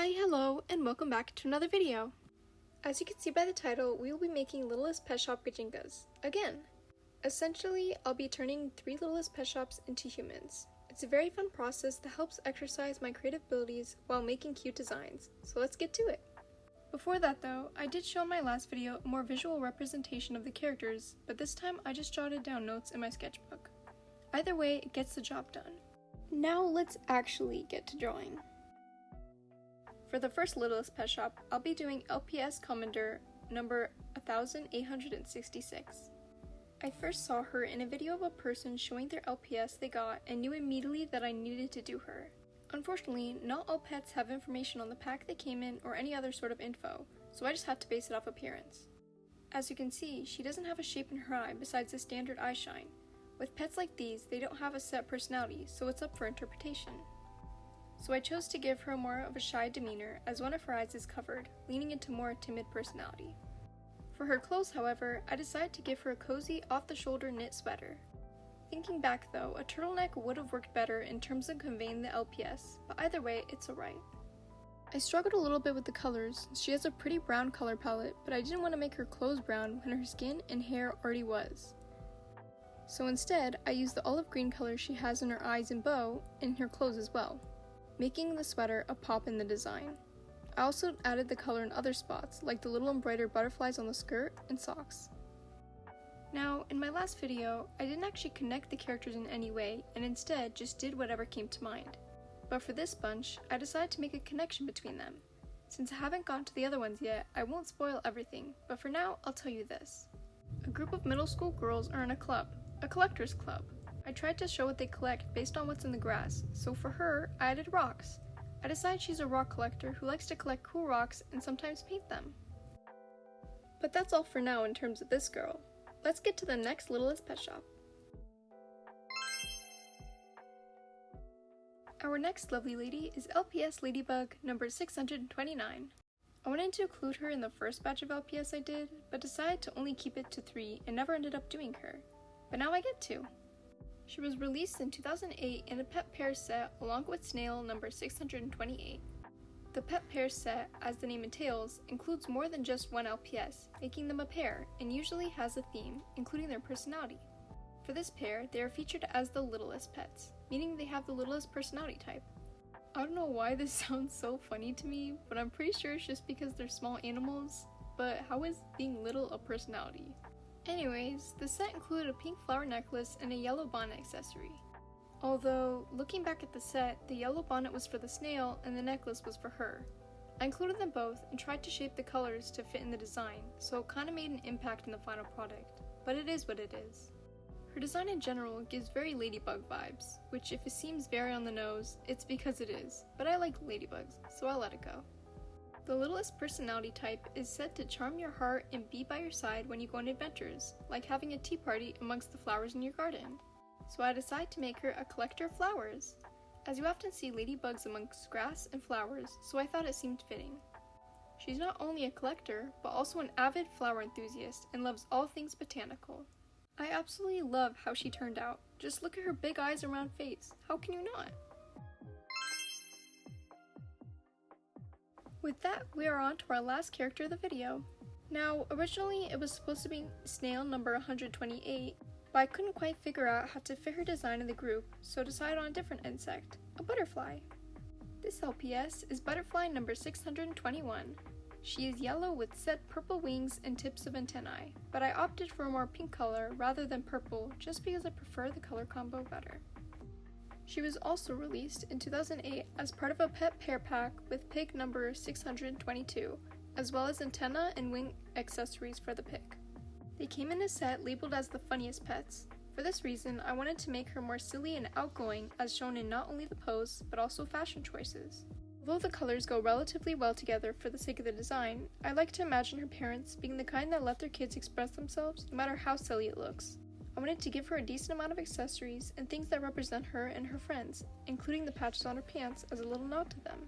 Hi, hello, and welcome back to another video. As you can see by the title, we will be making Littlest Pet Shop Gajinkas again. Essentially, I'll be turning 3 Littlest Pet Shops into humans. It's a very fun process that helps exercise my creative abilities while making cute designs, so let's get to it. Before that though, I did show in my last video a more visual representation of the characters, but this time I just jotted down notes in my sketchbook. Either way, it gets the job done. Now let's actually get to drawing. For the first Littlest Pet Shop, I'll be doing LPS Commander number 1866. I first saw her in a video of a person showing their LPS they got and knew immediately that I needed to do her. Unfortunately, not all pets have information on the pack they came in or any other sort of info, so I just had to base it off appearance. As you can see, she doesn't have a shape in her eye besides the standard eye shine. With pets like these, they don't have a set personality, so it's up for interpretation. So I chose to give her more of a shy demeanor as one of her eyes is covered, leaning into more timid personality. For her clothes, however, I decided to give her a cozy, off-the-shoulder knit sweater. Thinking back though, a turtleneck would have worked better in terms of conveying the LPS, but either way, it's alright. I struggled a little bit with the colors. She has a pretty brown color palette, but I didn't want to make her clothes brown when her skin and hair already was. So instead, I used the olive green color she has in her eyes and bow, and her clothes as well, making the sweater a pop in the design. I also added the color in other spots, like the little embroidered butterflies on the skirt and socks. Now, in my last video, I didn't actually connect the characters in any way, and instead just did whatever came to mind. But for this bunch, I decided to make a connection between them. Since I haven't gone to the other ones yet, I won't spoil everything, but for now, I'll tell you this. A group of middle school girls are in a club, a collector's club. I tried to show what they collect based on what's in the grass, so for her, I added rocks. I decided she's a rock collector who likes to collect cool rocks and sometimes paint them. But that's all for now in terms of this girl. Let's get to the next Littlest Pet Shop. Our next lovely lady is LPS Ladybug number 629. I wanted to include her in the first batch of LPS I did, but decided to only keep it to 3 and never ended up doing her. But now I get to. She was released in 2008 in a pet pair set along with Snail number 628. The pet pair set, as the name entails, includes more than just one LPS, making them a pair, and usually has a theme, including their personality. For this pair, they are featured as the littlest pets, meaning they have the littlest personality type. I don't know why this sounds so funny to me, but I'm pretty sure it's just because they're small animals, but how is being little a personality? Anyways, the set included a pink flower necklace and a yellow bonnet accessory. Although, looking back at the set, the yellow bonnet was for the snail and the necklace was for her. I included them both and tried to shape the colors to fit in the design, so it kinda made an impact in the final product, but it is what it is. Her design in general gives very ladybug vibes, which if it seems very on the nose, it's because it is, but I like ladybugs, so I'll let it go. The littlest personality type is said to charm your heart and be by your side when you go on adventures, like having a tea party amongst the flowers in your garden. So I decided to make her a collector of flowers, as you often see ladybugs amongst grass and flowers, so I thought it seemed fitting. She's not only a collector, but also an avid flower enthusiast and loves all things botanical. I absolutely love how she turned out. Just look at her big eyes and round face. How can you not? With that, we are on to our last character of the video. Now, originally it was supposed to be Snail number 128, but I couldn't quite figure out how to fit her design in the group, so decided on a different insect, a butterfly. This LPS is Butterfly number 621. She is yellow with set purple wings and tips of antennae, but I opted for a more pink color rather than purple just because I prefer the color combo better. She was also released in 2008 as part of a pet pair pack with pig number 622, as well as antenna and wing accessories for the pig. They came in a set labeled as the funniest pets. For this reason, I wanted to make her more silly and outgoing as shown in not only the pose, but also fashion choices. Although the colors go relatively well together for the sake of the design, I like to imagine her parents being the kind that let their kids express themselves no matter how silly it looks. I wanted to give her a decent amount of accessories and things that represent her and her friends, including the patches on her pants as a little nod to them.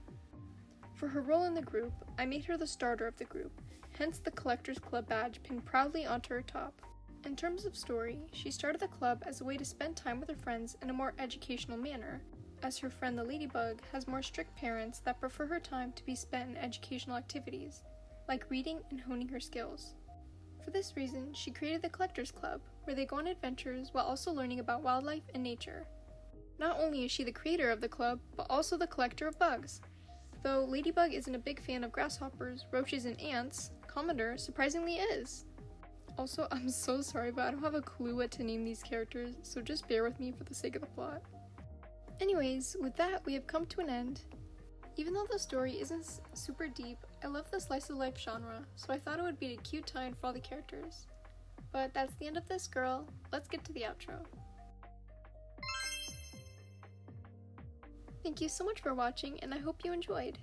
For her role in the group, I made her the starter of the group, hence the Collectors Club badge pinned proudly onto her top. In terms of story, she started the club as a way to spend time with her friends in a more educational manner, as her friend the ladybug has more strict parents that prefer her time to be spent in educational activities, like reading and honing her skills. For this reason, she created the Collectors Club, where they go on adventures while also learning about wildlife and nature. Not only is she the creator of the club, but also the collector of bugs. Though Ladybug isn't a big fan of grasshoppers, roaches, and ants, Commodore surprisingly is. Also, I'm so sorry, but I don't have a clue what to name these characters, so just bear with me for the sake of the plot. Anyways, with that, we have come to an end. Even though the story isn't super deep, I love the slice of life genre, so I thought it would be a cute time for all the characters. But that's the end of this, girl. Let's get to the outro. Thank you so much for watching, and I hope you enjoyed.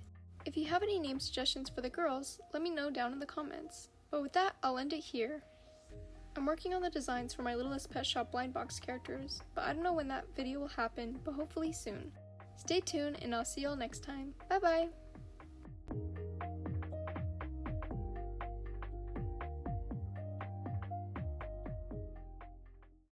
If you have any name suggestions for the girls, let me know down in the comments. But with that, I'll end it here. I'm working on the designs for my Littlest Pet Shop blind box characters, but I don't know when that video will happen, but hopefully soon. Stay tuned, and I'll see y'all next time. Bye bye!